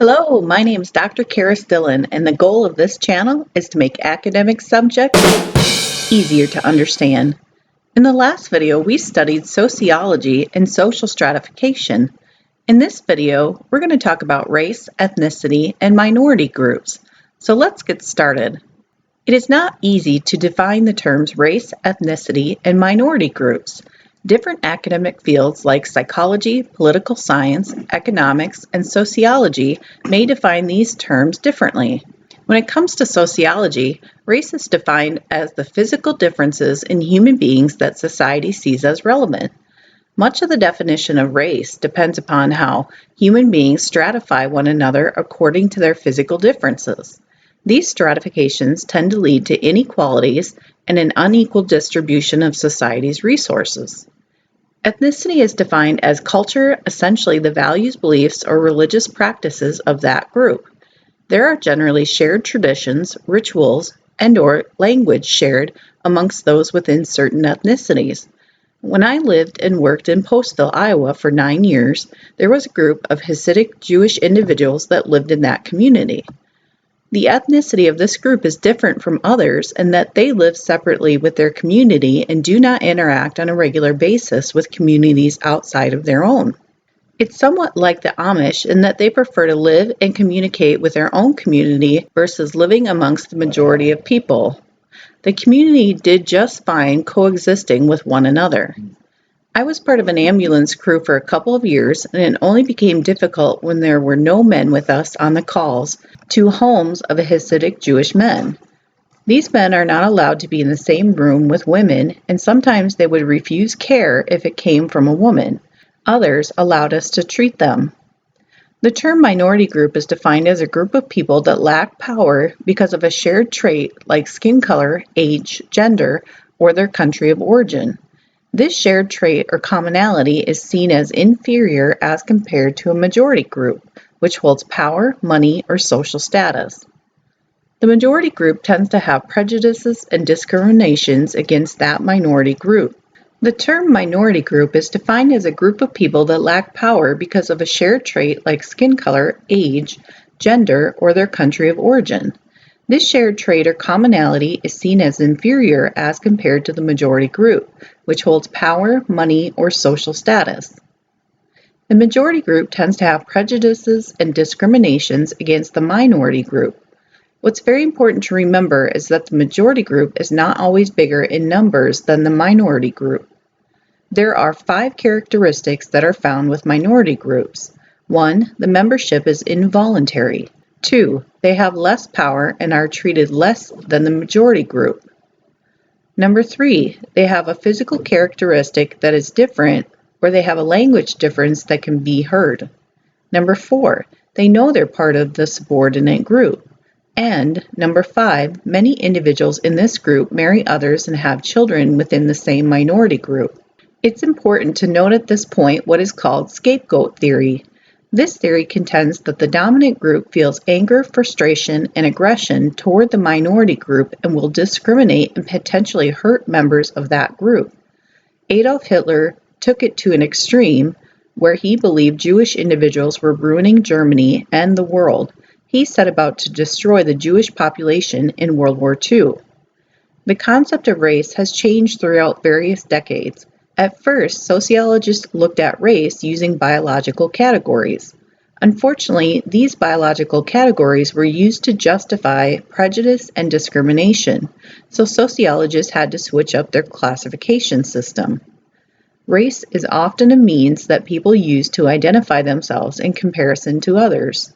Hello, my name is Dr. Kara Stillen, and the goal of this channel is to make academic subjects easier to understand. In the last video, we studied sociology and social stratification. In this video, we're going to talk about race, ethnicity, and minority groups. So let's get started. It is not easy to define the terms race, ethnicity, and minority groups. Different academic fields like psychology, political science, economics, and sociology may define these terms differently. When it comes to sociology, race is defined as the physical differences in human beings that society sees as relevant. Much of the definition of race depends upon how human beings stratify one another according to their physical differences. These stratifications tend to lead to inequalities and an unequal distribution of society's resources. Ethnicity is defined as culture, essentially the values, beliefs, or religious practices of that group. There are generally shared traditions, rituals, and/or language shared amongst those within certain ethnicities. When I lived and worked in Postville, Iowa for 9 years, there was a group of Hasidic Jewish individuals that lived in that community. The ethnicity of this group is different from others in that they live separately with their community and do not interact on a regular basis with communities outside of their own. It's somewhat like the Amish in that they prefer to live and communicate with their own community versus living amongst the majority of people. The community did just fine coexisting with one another. I was part of an ambulance crew for a couple of years, and it only became difficult when there were no men with us on the calls to homes of Hasidic Jewish men. These men are not allowed to be in the same room with women, and sometimes they would refuse care if it came from a woman. Others allowed us to treat them. The term minority group is defined as a group of people that lack power because of a shared trait like skin color, age, gender, or their country of origin. This shared trait or commonality is seen as inferior as compared to a majority group, which holds power, money, or social status. The majority group tends to have prejudices and discriminations against that minority group. The term minority group is defined as a group of people that lack power because of a shared trait like skin color, age, gender, or their country of origin. This shared trait or commonality is seen as inferior as compared to the majority group, which holds power, money, or social status. The majority group tends to have prejudices and discriminations against the minority group. What's very important to remember is that the majority group is not always bigger in numbers than the minority group. There are 5 characteristics that are found with minority groups. 1. The membership is involuntary. 2. They have less power and are treated less than the majority group. Number 3. They have a physical characteristic that is different, or they have a language difference that can be heard. Number 4. They know they're part of the subordinate group. And number 5. Many individuals in this group marry others and have children within the same minority group. It's important to note at this point what is called scapegoat theory. This theory contends that the dominant group feels anger, frustration, and aggression toward the minority group and will discriminate and potentially hurt members of that group. Adolf Hitler took it to an extreme where he believed Jewish individuals were ruining Germany and the world. He set about to destroy the Jewish population in World War II. The concept of race has changed throughout various decades. At first, sociologists looked at race using biological categories. Unfortunately, these biological categories were used to justify prejudice and discrimination, so sociologists had to switch up their classification system. Race is often a means that people use to identify themselves in comparison to others.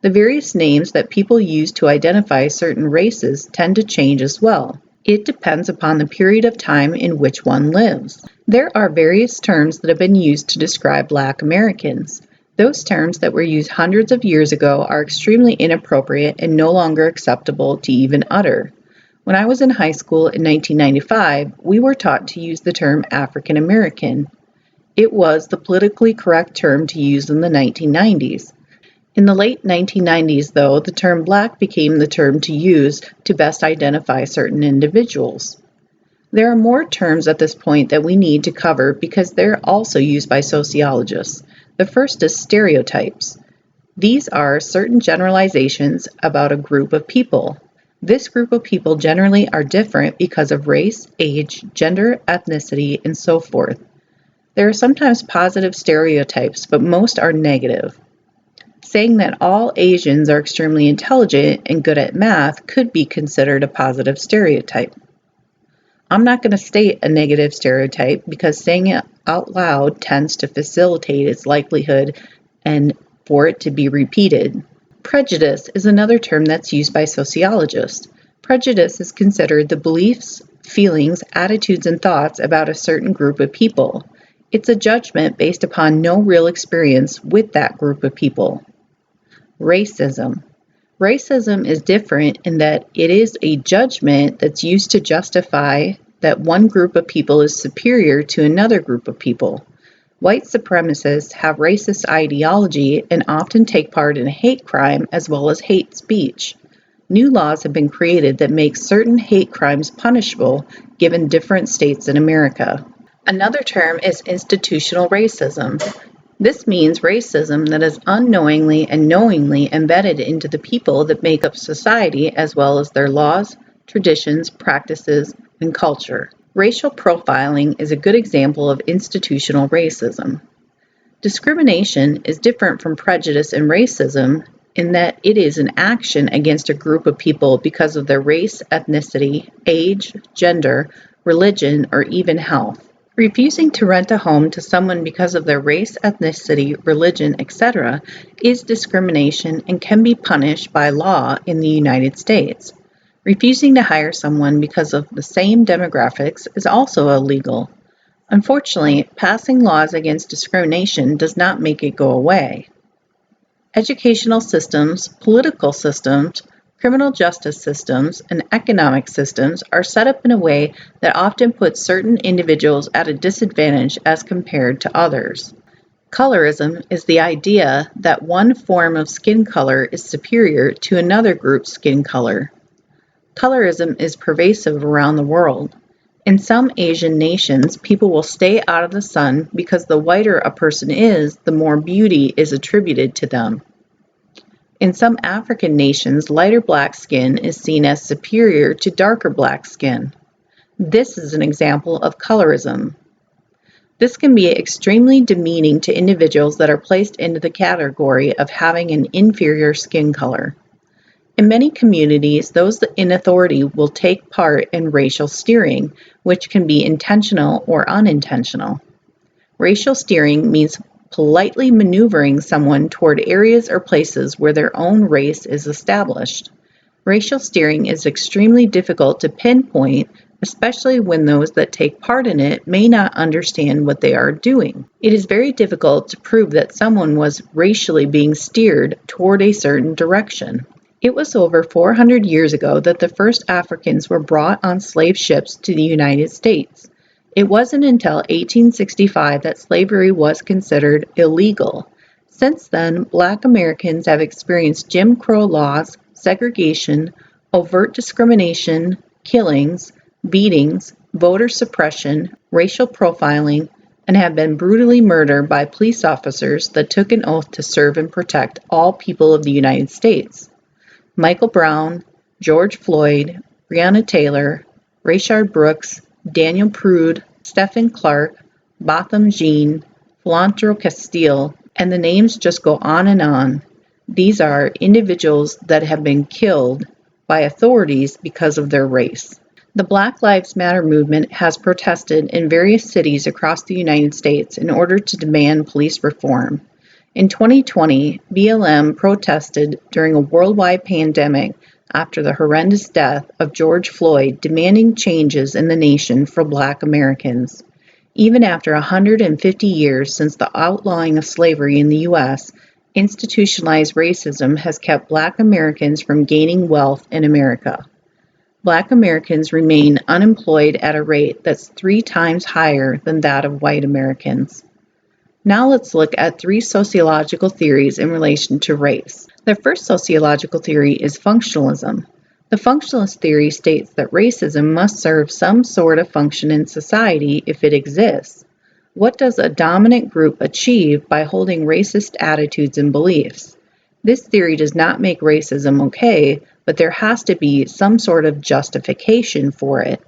The various names that people use to identify certain races tend to change as well. It depends upon the period of time in which one lives. There are various terms that have been used to describe Black Americans. Those terms that were used hundreds of years ago are extremely inappropriate and no longer acceptable to even utter. When I was in high school in 1995, we were taught to use the term African American. It was the politically correct term to use in the 1990s. In the late 1990s, though, the term Black became the term to use to best identify certain individuals. There are more terms at this point that we need to cover because they're also used by sociologists. The first is stereotypes. These are certain generalizations about a group of people. This group of people generally are different because of race, age, gender, ethnicity, and so forth. There are sometimes positive stereotypes, but most are negative. Saying that all Asians are extremely intelligent and good at math could be considered a positive stereotype. I'm not going to state a negative stereotype because saying it out loud tends to facilitate its likelihood and for it to be repeated. Prejudice is another term that's used by sociologists. Prejudice is considered the beliefs, feelings, attitudes, and thoughts about a certain group of people. It's a judgment based upon no real experience with that group of people. Racism. Racism is different in that it is a judgment that's used to justify that one group of people is superior to another group of people. White supremacists have racist ideology and often take part in hate crime as well as hate speech. New laws have been created that make certain hate crimes punishable given different states in America. Another term is institutional racism. This means racism that is unknowingly and knowingly embedded into the people that make up society as well as their laws, traditions, practices, and culture. Racial profiling is a good example of institutional racism. Discrimination is different from prejudice and racism in that it is an action against a group of people because of their race, ethnicity, age, gender, religion, or even health. Refusing to rent a home to someone because of their race, ethnicity, religion, etc. is discrimination and can be punished by law in the United States. Refusing to hire someone because of the same demographics is also illegal. Unfortunately, passing laws against discrimination does not make it go away. Educational systems, political systems, criminal justice systems, and economic systems are set up in a way that often puts certain individuals at a disadvantage as compared to others. Colorism is the idea that one form of skin color is superior to another group's skin color. Colorism is pervasive around the world. In some Asian nations, people will stay out of the sun because the whiter a person is, the more beauty is attributed to them. In some African nations, lighter black skin is seen as superior to darker black skin. This is an example of colorism. This can be extremely demeaning to individuals that are placed into the category of having an inferior skin color. In many communities, those in authority will take part in racial steering, which can be intentional or unintentional. Racial steering means politely maneuvering someone toward areas or places where their own race is established. Racial steering is extremely difficult to pinpoint, especially when those that take part in it may not understand what they are doing. It is very difficult to prove that someone was racially being steered toward a certain direction. It was over 400 years ago that the first Africans were brought on slave ships to the United States. It wasn't until 1865 that slavery was considered illegal. Since then, Black Americans have experienced Jim Crow laws, segregation, overt discrimination, killings, beatings, voter suppression, racial profiling, and have been brutally murdered by police officers that took an oath to serve and protect all people of the United States. Michael Brown, George Floyd, Breonna Taylor, Rayshard Brooks, Daniel Prude, Stephen Clark, Botham Jean, Philando Castile, and the names just go on and on. These are individuals that have been killed by authorities because of their race. The Black Lives Matter movement has protested in various cities across the United States in order to demand police reform. In 2020, BLM protested during a worldwide pandemic after the horrendous death of George Floyd, demanding changes in the nation for Black Americans. Even after 150 years since the outlawing of slavery in the U.S., institutionalized racism has kept Black Americans from gaining wealth in America. Black Americans remain unemployed at a rate that's 3 times higher than that of white Americans. Now let's look at 3 sociological theories in relation to race. The first sociological theory is functionalism. The functionalist theory states that racism must serve some sort of function in society if it exists. What does a dominant group achieve by holding racist attitudes and beliefs? This theory does not make racism okay, but there has to be some sort of justification for it.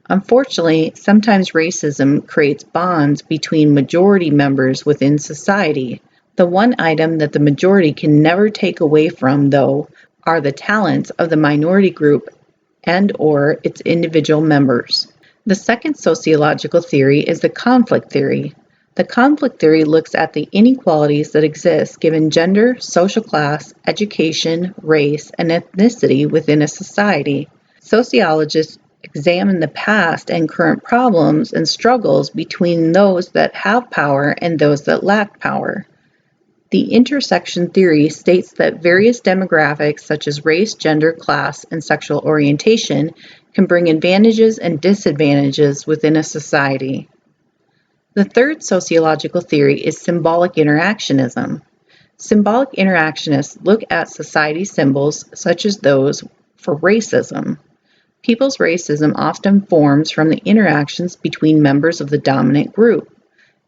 Unfortunately, sometimes racism creates bonds between majority members within society. The one item that the majority can never take away from, though, are the talents of the minority group and/or its individual members. The second sociological theory is the conflict theory. The conflict theory looks at the inequalities that exist given gender, social class, education, race, and ethnicity within a society. Sociologists examine the past and current problems and struggles between those that have power and those that lack power. The intersection theory states that various demographics such as race, gender, class, and sexual orientation can bring advantages and disadvantages within a society. The third sociological theory is symbolic interactionism. Symbolic interactionists look at society symbols such as those for racism. People's racism often forms from the interactions between members of the dominant group.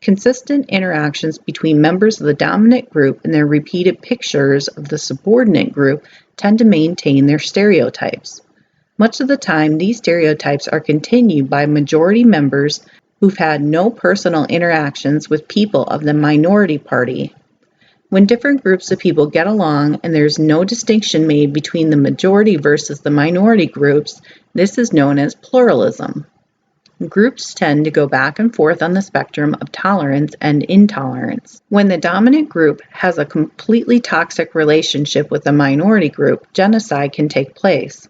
Consistent interactions between members of the dominant group and their repeated pictures of the subordinate group tend to maintain their stereotypes. Much of the time, these stereotypes are continued by majority members who've had no personal interactions with people of the minority party. When different groups of people get along and there's no distinction made between the majority versus the minority groups, this is known as pluralism. Groups tend to go back and forth on the spectrum of tolerance and intolerance. When the dominant group has a completely toxic relationship with the minority group, genocide can take place.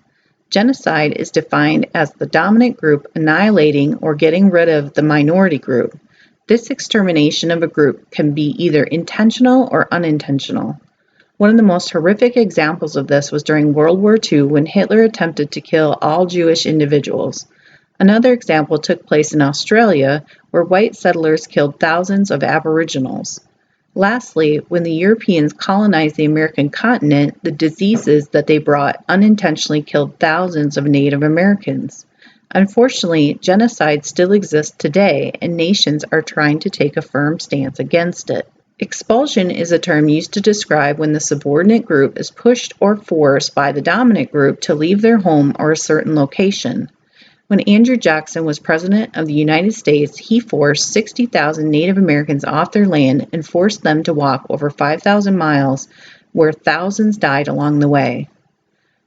Genocide is defined as the dominant group annihilating or getting rid of the minority group. This extermination of a group can be either intentional or unintentional. One of the most horrific examples of this was during World War II when Hitler attempted to kill all Jewish individuals. Another example took place in Australia, where white settlers killed thousands of Aboriginals. Lastly, when the Europeans colonized the American continent, the diseases that they brought unintentionally killed thousands of Native Americans. Unfortunately, genocide still exists today, and nations are trying to take a firm stance against it. Expulsion is a term used to describe when the subordinate group is pushed or forced by the dominant group to leave their home or a certain location. When Andrew Jackson was President of the United States, he forced 60,000 Native Americans off their land and forced them to walk over 5,000 miles, where thousands died along the way.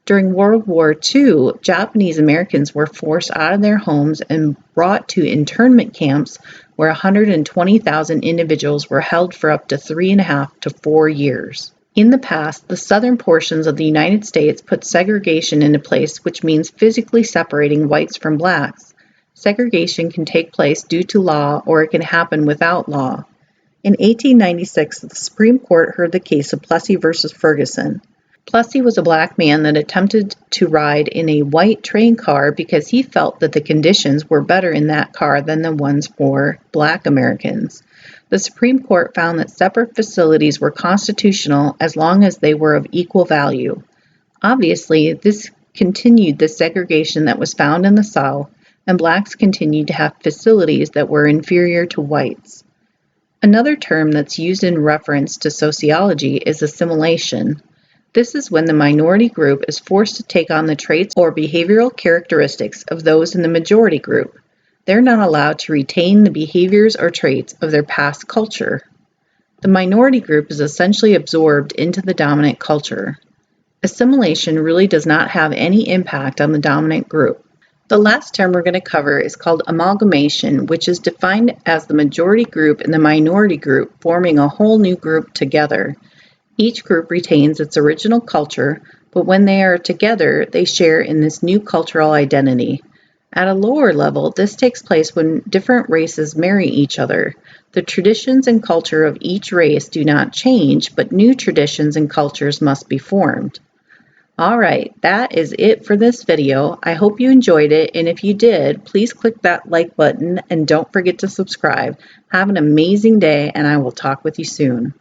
During World War II, Japanese Americans were forced out of their homes and brought to internment camps where 120,000 individuals were held for up to 3.5 to 4 years. In the past, the southern portions of the United States put segregation into place, which means physically separating whites from blacks. Segregation can take place due to law, or it can happen without law. In 1896, the Supreme Court heard the case of Plessy versus Ferguson. Plessy was a black man that attempted to ride in a white train car because he felt that the conditions were better in that car than the ones for black Americans. The Supreme Court found that separate facilities were constitutional as long as they were of equal value. Obviously, this continued the segregation that was found in the South, and blacks continued to have facilities that were inferior to whites. Another term that's used in reference to sociology is assimilation. This is when the minority group is forced to take on the traits or behavioral characteristics of those in the majority group. They're not allowed to retain the behaviors or traits of their past culture. The minority group is essentially absorbed into the dominant culture. Assimilation really does not have any impact on the dominant group. The last term we're going to cover is called amalgamation, which is defined as the majority group and the minority group forming a whole new group together. Each group retains its original culture, but when they are together, they share in this new cultural identity. At a lower level, this takes place when different races marry each other. The traditions and culture of each race do not change, but new traditions and cultures must be formed. Alright, that is it for this video. I hope you enjoyed it, and if you did, please click that like button and don't forget to subscribe. Have an amazing day, and I will talk with you soon.